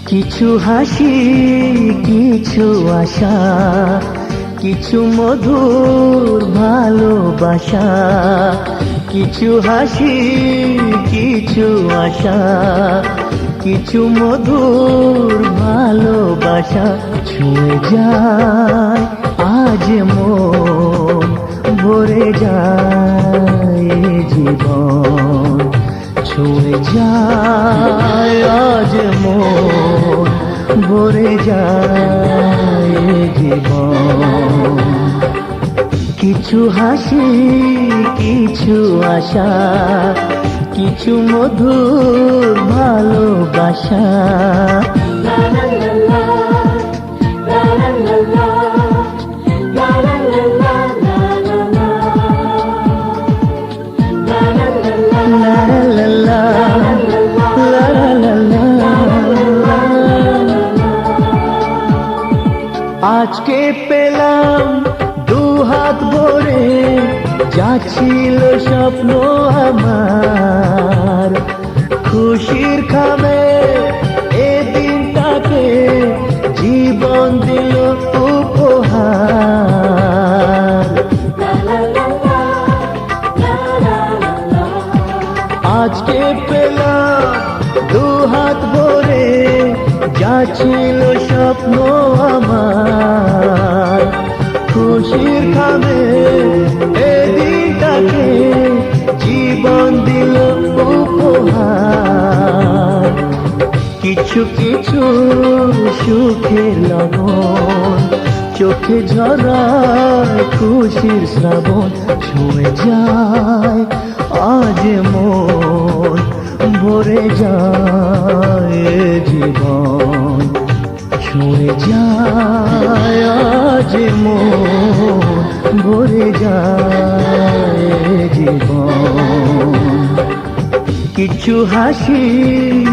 কিছু হাসি, কিছু আশা, কিছু মধুর ভালোবাসা। কিছু হাসি, কিছু আশা, কিছু মধুর ভালোবাসা। ছুঁয়ে যায় আজ মন, ভরে যায় জীবন। ছুঁয়ে যায় আজ মন, ভরে যায় জীবন। কিছু হাসি, কিছু আশা, কিছু মধুর ভালোবাসা। আজকে পেলাম দুহাত ভরে, যা ছিল স্বপ্ন আমার। খুশির খামে এ দিনটাকে জীবন দিল উপহার। আজকে পেলাম দুহাত ভরে, যা ছিল স্বপ্ন আমার। খুশির খামে এ দিনটাকে জীবন দিল উপহার। কিছু কিছু সুখের লগন, চোখে ঝরায় খুশির শ্রাবণ। ছুঁয়ে যায় আজ মন, ভরে যায় জীবন। ছুঁয়ে যায় আজ মন, ভরে যায় জীবন। কিছু হাসি,